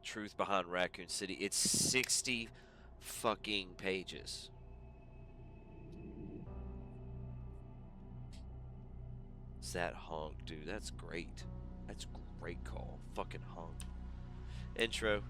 Truth Behind Raccoon City. It's 60 fucking pages. It's that hunk, dude. That's great. That's great call. Fucking hunk. Intro.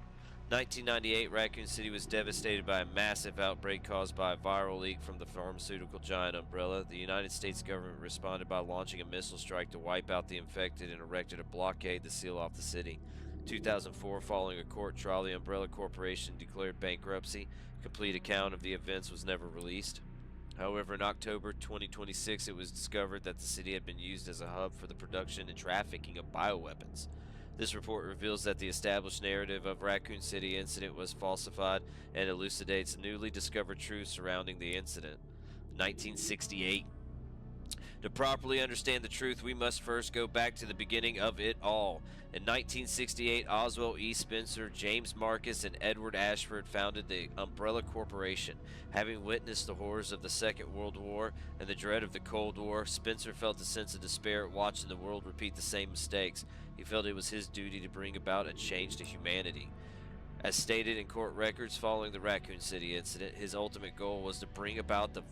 1998, Raccoon City was devastated by a massive outbreak caused by a viral leak from the pharmaceutical giant Umbrella. The United States government responded by launching a missile strike to wipe out the infected and erected a blockade to seal off the city. 2004, following a court trial, the Umbrella Corporation declared bankruptcy. A complete account of the events was never released. However, in October 2026, it was discovered that the city had been used as a hub for the production and trafficking of bioweapons. This report reveals that the established narrative of Raccoon City incident was falsified and elucidates newly discovered truth surrounding the incident. 1968. To properly understand the truth, we must first go back to the beginning of it all. In 1968, Oswald E. Spencer, James Marcus, and Edward Ashford founded the Umbrella Corporation. Having witnessed the horrors of the Second World War and the dread of the Cold War, Spencer felt a sense of despair at watching the world repeat the same mistakes. He felt it was his duty to bring about a change to humanity. As stated in court records following the Raccoon City incident, his ultimate goal was to bring about the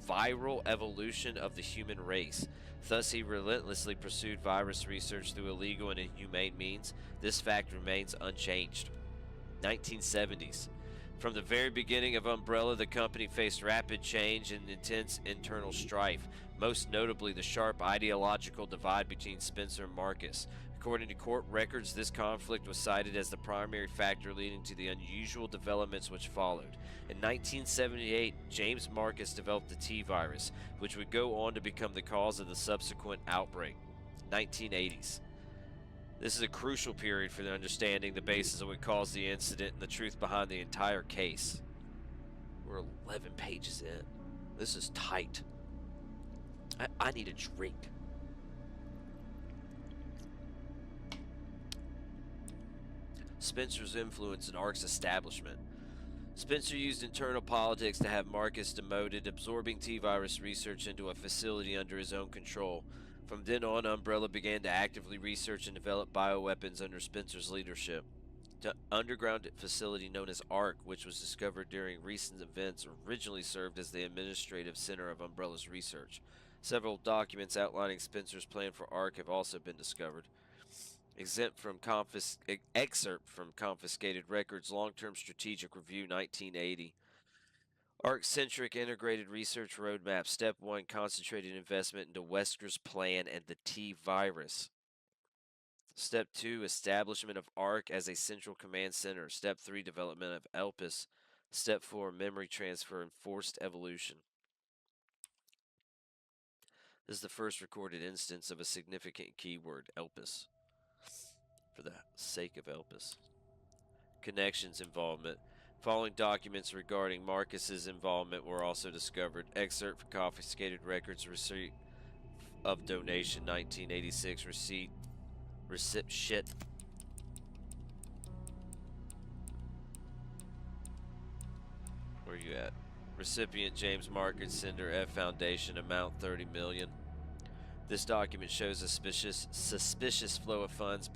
viral evolution of the human race. Thus, he relentlessly pursued virus research through illegal and inhumane means. This fact remains unchanged. 1970s. From the very beginning of Umbrella, the company faced rapid change and intense internal strife, most notably the sharp ideological divide between Spencer and Marcus. According to court records, this conflict was cited as the primary factor leading to the unusual developments which followed. In 1978, James Marcus developed the T virus, which would go on to become the cause of the subsequent outbreak. 1980s. This is a crucial period for understanding the basis of what caused the incident and the truth behind the entire case. We're 11 pages in. This is tight. I need a drink. Spencer's influence in ARC's establishment. Spencer used internal politics to have Marcus demoted, absorbing T-virus research into a facility under his own control. From then on, Umbrella began to actively research and develop bioweapons under Spencer's leadership. The underground facility known as ARC, which was discovered during recent events, originally served as the administrative center of Umbrella's research. Several documents outlining Spencer's plan for ARC have also been discovered. Excerpt from Confiscated Records, Long-Term Strategic Review, 1980. ARC-centric integrated research roadmap. Step 1, concentrated investment into Wesker's plan and the T-virus. Step 2, establishment of ARC as a central command center. Step 3, development of ELPIS. Step 4, memory transfer and forced evolution. This is the first recorded instance of a significant keyword, ELPIS. For the sake of ELPIS. Connections involvement. Following documents regarding Marcus's involvement were also discovered. Excerpt from Confiscated Records, receipt of donation, 1986. Shit. Where are you at? Recipient James Marcus, sender F Foundation, amount 30 million. This document shows a suspicious flow of funds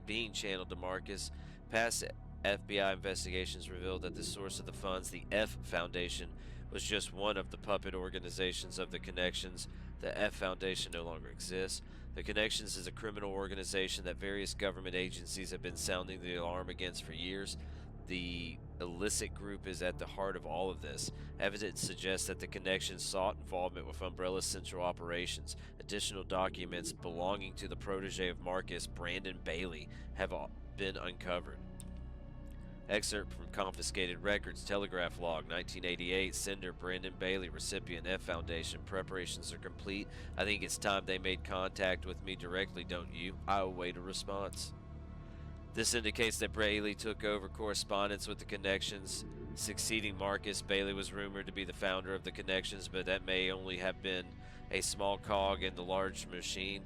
being channeled to Marcus. Past FBI investigations revealed that the source of the funds, the F Foundation, was just one of the puppet organizations of the Connections. The F Foundation no longer exists. The Connections is a criminal organization that various government agencies have been sounding the alarm against for years. The illicit group is at the heart of all of this. Evidence suggests that the Connections sought involvement with Umbrella's central operations. Additional documents belonging to the protege of Marcus, Brandon Bailey, have been uncovered. Excerpt from Confiscated Records, Telegraph Log, 1988. Sender Brandon Bailey, recipient F Foundation. Preparations are complete. I think it's time they made contact with me directly, don't you? I await a response. This indicates that Bailey took over correspondence with the Connections. Succeeding Marcus, Bailey was rumored to be the founder of the Connections, but that may only have been a small cog in the large machine.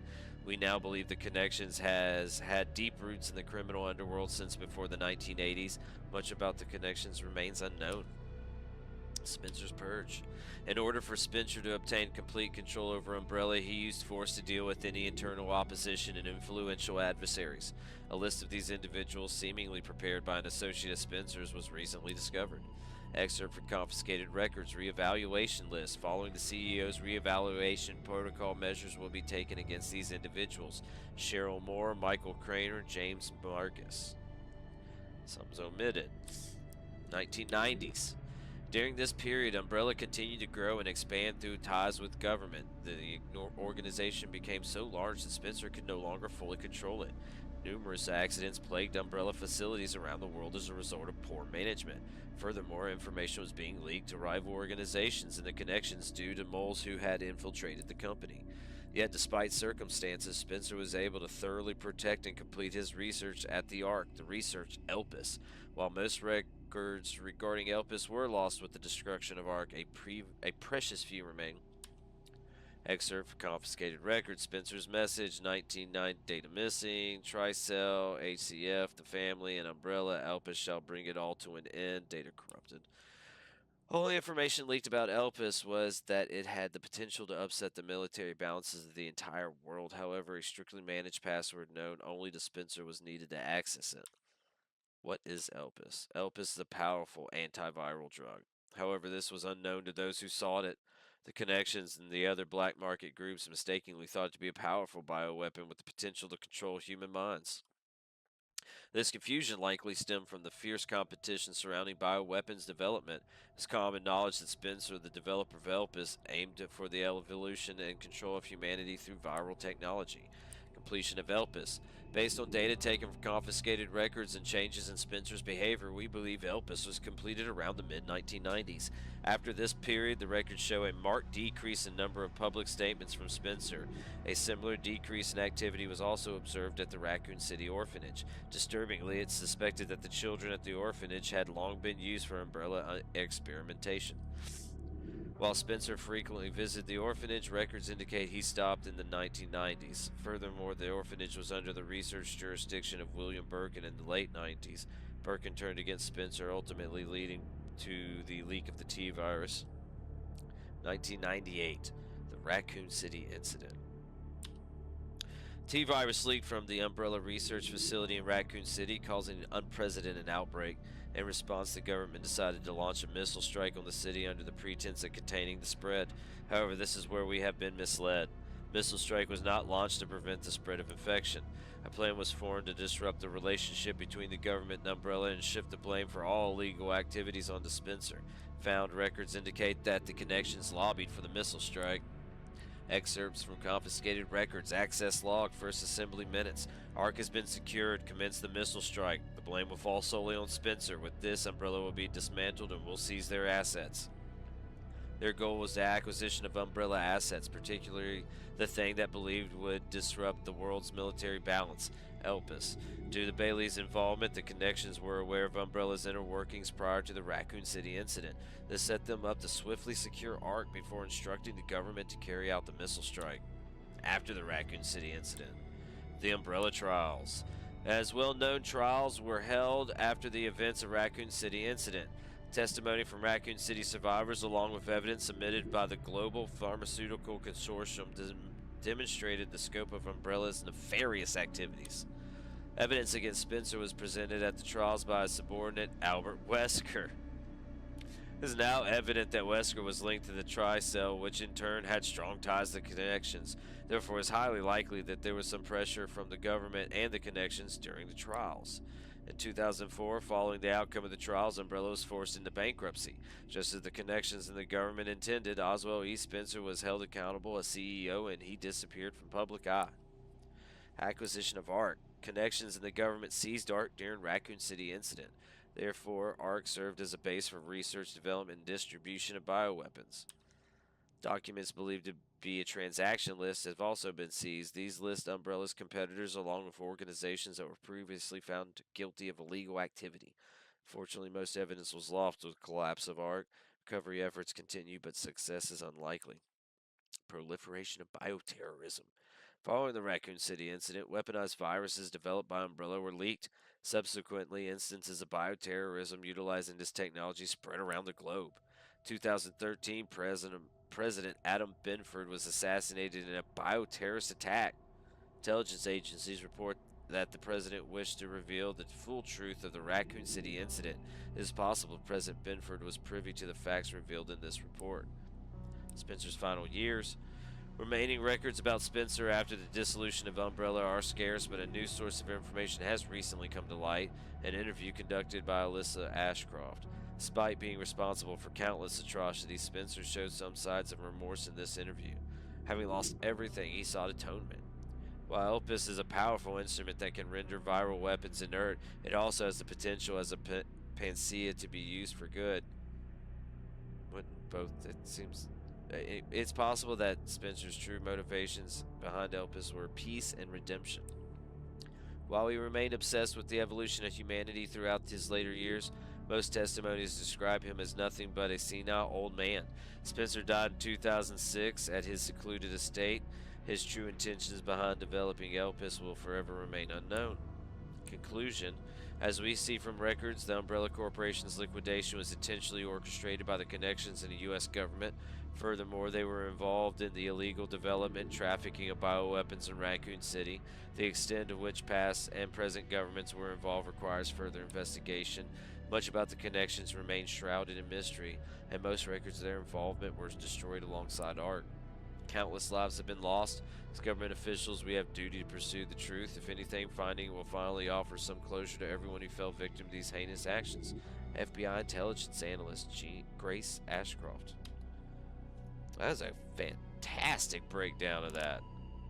We now believe the Connections has had deep roots in the criminal underworld since before the 1980s. Much about the Connections remains unknown. Spencer's Purge. In order for Spencer to obtain complete control over Umbrella, he used force to deal with any internal opposition and influential adversaries. A list of these individuals, seemingly prepared by an associate of Spencer's, was recently discovered. Excerpt from confiscated records, reevaluation list. Following the CEO's reevaluation protocol, measures will be taken against these individuals: Cheryl Moore, Michael Craner, James Marcus. Some's omitted. 1990s. During this period, Umbrella continued to grow and expand through ties with government. The organization became so large that Spencer could no longer fully control it. Numerous accidents plagued Umbrella facilities around the world as a result of poor management. Furthermore, information was being leaked to rival organizations and the connections due to moles who had infiltrated the company. Yet, despite circumstances, Spencer was able to thoroughly protect and complete his research at the Ark, the research Elpis. While most records regarding Elpis were lost with the destruction of Ark, a precious few remain. Excerpt from confiscated records. Spencer's message, 1990, data missing, Tricell, HCF, the family, and Umbrella. Elpis shall bring it all to an end. Data corrupted. Only information leaked about Elpis was that it had the potential to upset the military balances of the entire world. However, a strictly managed password known only to Spencer was needed to access it. What is Elpis? Elpis is a powerful antiviral drug. However, this was unknown to those who sought it. The connections and the other black market groups mistakenly thought it to be a powerful bioweapon with the potential to control human minds. This confusion likely stemmed from the fierce competition surrounding bioweapons development. It's common knowledge that Spencer, the developer of Elpis, aimed for the evolution and control of humanity through viral technology. Completion of Elpis. Based on data taken from confiscated records and changes in Spencer's behavior, we believe Elpis was completed around the mid-1990s. After this period, the records show a marked decrease in number of public statements from Spencer. A similar decrease in activity was also observed at the Raccoon City orphanage. Disturbingly, it's suspected that the children at the orphanage had long been used for umbrella experimentation. While Spencer frequently visited the orphanage, records indicate he stopped in the 1990s. Furthermore, the orphanage was under the research jurisdiction of William Birkin in the late 90s. Birkin turned against Spencer, ultimately leading to the leak of the T virus. 1998, the Raccoon City incident. T-virus leaked from the Umbrella Research Facility in Raccoon City, causing an unprecedented outbreak. In response, the government decided to launch a missile strike on the city under the pretense of containing the spread. However, this is where we have been misled. Missile strike was not launched to prevent the spread of infection. A plan was formed to disrupt the relationship between the government and Umbrella and shift the blame for all illegal activities onto Spencer. Found records indicate that the connections lobbied for the missile strike. Excerpts from confiscated records. Access log. First assembly minutes. Ark has been secured. Commence the missile strike. The blame will fall solely on Spencer. With this, Umbrella will be dismantled and will seize their assets. Their goal was the acquisition of Umbrella assets, particularly the thing that believed would disrupt the world's military balance, Elpis. Due to Bailey's involvement, the connections were aware of Umbrella's inner workings prior to the Raccoon City incident. This set them up to swiftly secure Ark before instructing the government to carry out the missile strike. After the Raccoon City incident, the Umbrella trials. As well-known trials were held after the events of Raccoon City incident. Testimony from Raccoon City survivors, along with evidence submitted by the Global Pharmaceutical Consortium, demonstrated the scope of Umbrella's nefarious activities. Evidence against Spencer was presented at the trials by his subordinate, Albert Wesker. It is now evident that Wesker was linked to the Tricell, which in turn had strong ties to connections. Therefore, it is highly likely that there was some pressure from the government and the connections during the trials. In 2004, following the outcome of the trials, Umbrella was forced into bankruptcy. Just as the connections in the government intended, Oswald E. Spencer was held accountable as CEO and he disappeared from public eye. Acquisition of Ark. Connections in the government seized Ark during Raccoon City incident. Therefore, Ark served as a base for research, development, and distribution of bioweapons. Documents believed to be a transaction list have also been seized. These list Umbrella's competitors along with organizations that were previously found guilty of illegal activity. Fortunately, most evidence was lost with the collapse of Ark. Recovery efforts continue, but success is unlikely. Proliferation of bioterrorism. Following the Raccoon City incident, weaponized viruses developed by Umbrella were leaked. Subsequently, instances of bioterrorism utilizing this technology spread around the globe. 2013, President Adam Benford was assassinated in a bioterrorist attack. Intelligence agencies report that the president wished to reveal the full truth of the Raccoon City incident. It is possible President Benford was privy to the facts revealed in this report. Spencer's final years. Remaining records about Spencer after the dissolution of Umbrella are scarce, but a new source of information has recently come to light, an interview conducted by Alyssa Ashcroft. Despite being responsible for countless atrocities, Spencer showed some signs of remorse in this interview. Having lost everything, he sought atonement. While Elpis is a powerful instrument that can render viral weapons inert, it also has the potential as a panacea to be used for good. It's possible that Spencer's true motivations behind Elpis were peace and redemption. While he remained obsessed with the evolution of humanity throughout his later years, most testimonies describe him as nothing but a senile old man. Spencer died in 2006 at his secluded estate. His true intentions behind developing Elpis will forever remain unknown. Conclusion. As we see from records, the Umbrella Corporation's liquidation was intentionally orchestrated by the connections in the U.S. government. Furthermore, they were involved in the illegal development and trafficking of bioweapons in Raccoon City. The extent of which past and present governments were involved requires further investigation. Much about the connections remains shrouded in mystery, and most records of their involvement were destroyed alongside art. Countless lives have been lost. As government officials, we have duty to pursue the truth. If anything, finding will finally offer some closure to everyone who fell victim to these heinous actions. FBI intelligence analyst Grace Ashcroft. That was a fantastic breakdown of that.